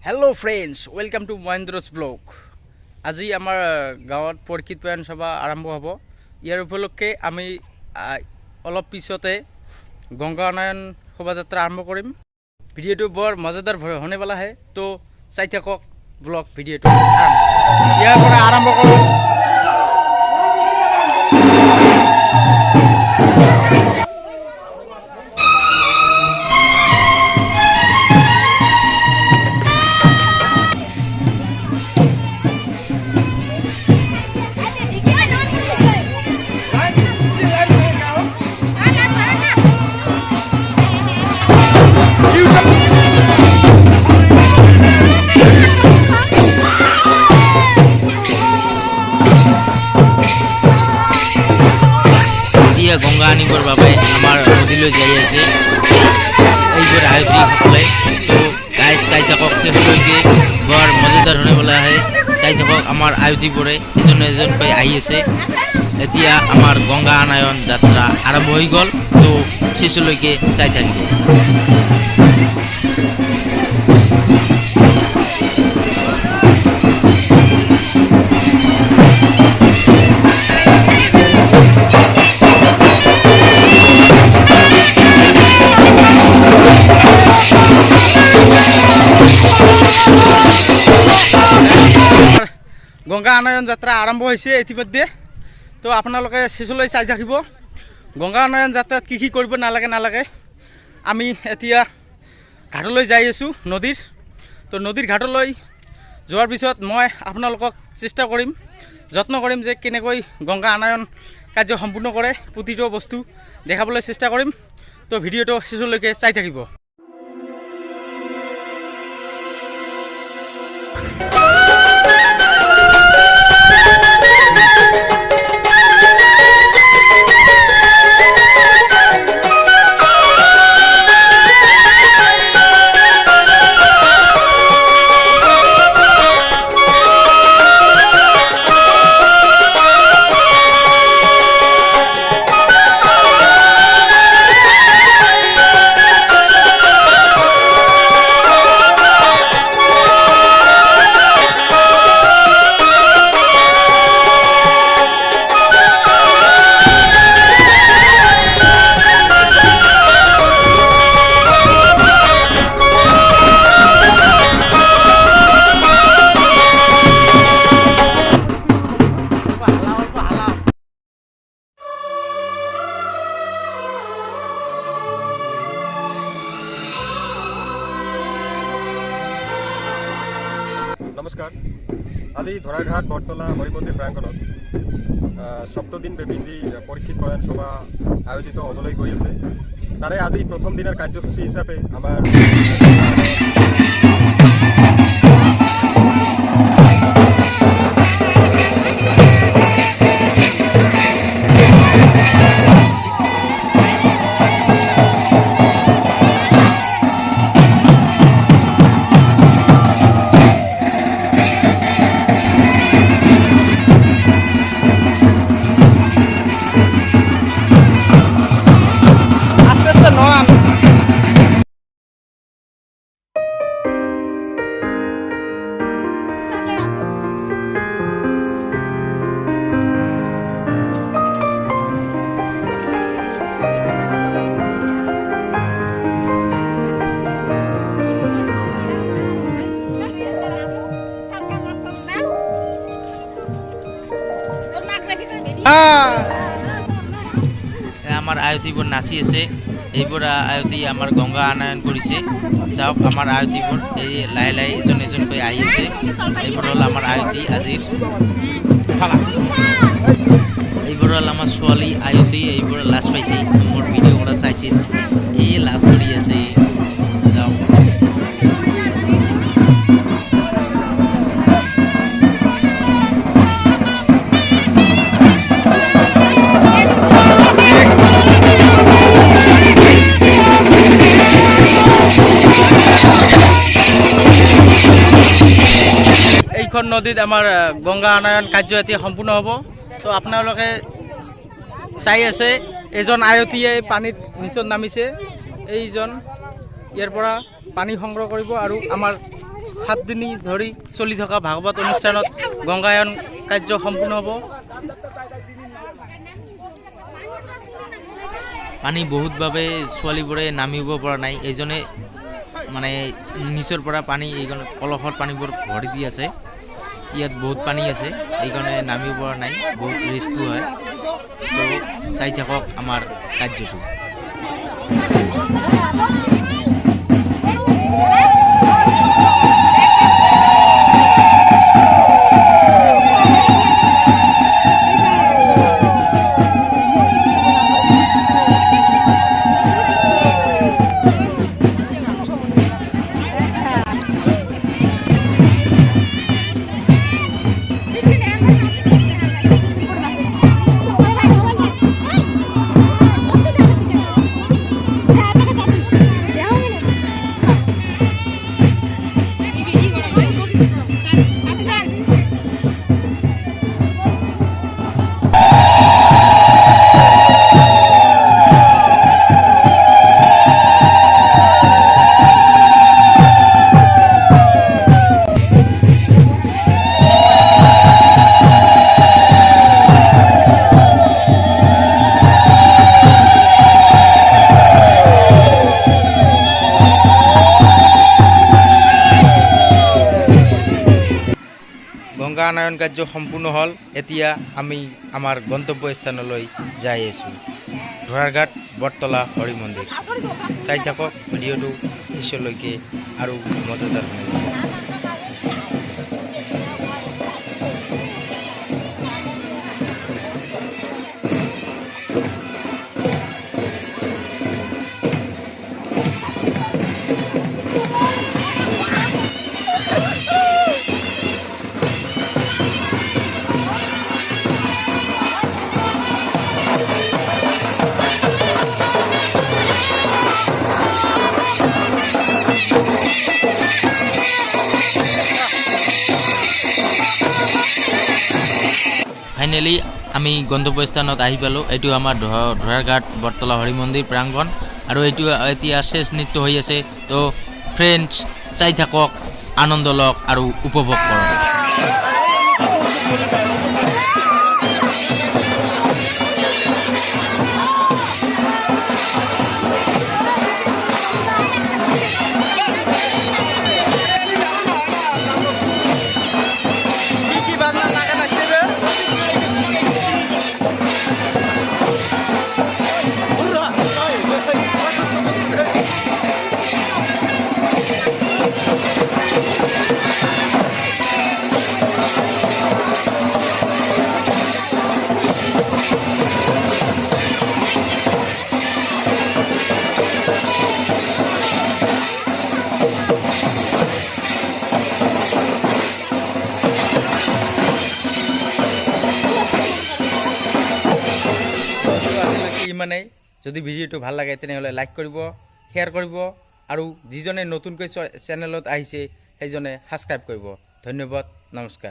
Hello friends, welcome to Mahendra's vlog. আজি আমাৰ গাঁৱত পৰিক্ষিত পয়ন সভা আৰম্ভ হ'ব। ইয়াৰ উপলক্ষে আমি অলপ পিছতে গংগা নয়ন শোভাযাত্ৰা আৰম্ভ কৰিম। ভিডিঅ'টো বৰ মজাদাৰ হ'নে वाला है, তো চাই থাকক ব্লগ ভিডিঅ'টো। ইয়াৰ পৰা আৰম্ভ কৰোঁ। গংগা আনিবৰ বাবে আমাৰ নদীলৈ যাই আছে এইবোৰ আয়োজকসকলে। তো গাইজ চাই থাকক শেষলৈকে, বৰ মজাদাৰ হ'লে বোলে আহে। চাই থাকক আমাৰ আয়োজকবোৰে এজন এজনকৈ আহি আছে। এতিয়া আমাৰ গংগা আনয়ন যাত্ৰা আৰম্ভ হৈ গ'ল, তো শেষলৈকে চাই থাকিব। গংগা আনয়ন যাত্ৰা আৰম্ভ হৈছে ইতিমধ্যে, তো আপোনালোকে শেষলৈ চাই থাকিব। গংগা আনয়ন যাত্ৰাত কি কৰিব নালাগে আমি এতিয়া ঘাটলৈ যাই আছোঁ নদীৰ। তো নদীৰ ঘাটলৈ যোৱাৰ পিছত মই আপোনালোকক চেষ্টা কৰিম, যত্ন কৰিম যে কেনেকৈ গংগা আনয়ন কাৰ্য সম্পূৰ্ণ কৰে, প্ৰতিটো বস্তু দেখাবলৈ চেষ্টা কৰিম। তো ভিডিঅ'টো শেষলৈকে চাই থাকিব। নমস্কাৰ। আজি ধৰাঘাট বটতলা হৰিমন্দিৰ প্ৰাংগণত সপ্তদিনব্যাপী যি পৰিক্ষিত পয়ন সভা আয়োজিত হ'বলৈ গৈ আছে, তাৰে আজি প্ৰথম দিনৰ কাৰ্যসূচী হিচাপে আমাৰ আমাৰ আয়তীবোৰ নাচি আছে। এইবোৰ আয়তী আমাৰ গংগা আনয়ন কৰিছে। চাওক আমাৰ আয়তীবোৰ এই লাহে লাহে এজন এজনকৈ আহি আছে। এইবোৰ হ'ল আমাৰ আয়তী আজিৰ। এইবোৰ হ'ল আমাৰ ছোৱালী আয়তী। এইবোৰ লাজ পাইছে, মোৰ ভিডিঅ' কৰা চাইছিল, এই লাজ কৰি আছে। যাওক এইখন নদীত আমাৰ গংগা আনয়ন কাৰ্য এতিয়া সম্পূৰ্ণ হ'ব। তো আপোনালোকে চাই আছে, এজন আয়তীয়ে পানীত নিচত নামিছে। এইজন ইয়াৰ পৰা পানী সংগ্ৰহ কৰিব আৰু আমাৰ 7 দিন ধৰি চলি থকা ভাগৱত অনুষ্ঠানত গংগায়ন কাৰ্য সম্পূৰ্ণ হ'ব। পানী বহুত বাবে ছোৱালীবোৰে নামিব পৰা নাই। এইজনে মানে নিচৰ পৰা পানী এইকাৰণে কলহত পানীবোৰ ভৰি দি আছে। ইয়াত বহুত পানী আছে, এইকাৰণে নামিব পৰা নাই, বহুত ৰিস্কো হয়। তো চাই থাকক আমাৰ কাৰ্যটো। গংগা আনয়ন কাৰ্য সম্পূৰ্ণ হ'ল। এতিয়া আমি আমাৰ গন্তব্য স্থানলৈ যাই আছোঁ, ধৰাৰঘাট বটতলা হৰি মন্দিৰ। চাই থাকক ভিডিঅ'টো পিছলৈকে আৰু মজাদাৰ হ'ব। ফাইনেলি আমি গন্তব্যস্থানত আহি পালোঁ। এইটো আমাৰ ধৰাৰঘাট বটতলা হৰি মন্দিৰ প্ৰাংগণ, আৰু এইটো এতিয়া শেষ নৃত্য হৈ আছে। তো ফ্ৰেণ্ডছ, চাই থাকক, আনন্দ লওক আৰু উপভোগ কৰক। ইমানেই। যদি ভিডিঅ'টো ভাল লাগে তেনেহ'লে লাইক কৰিব, শ্বেয়াৰ কৰিব, আৰু যিজনে নতুনকৈ চেনেলত আহিছে সেইজনে ছাবস্ক্ৰাইব কৰিব। ধন্যবাদ, নমস্কাৰ।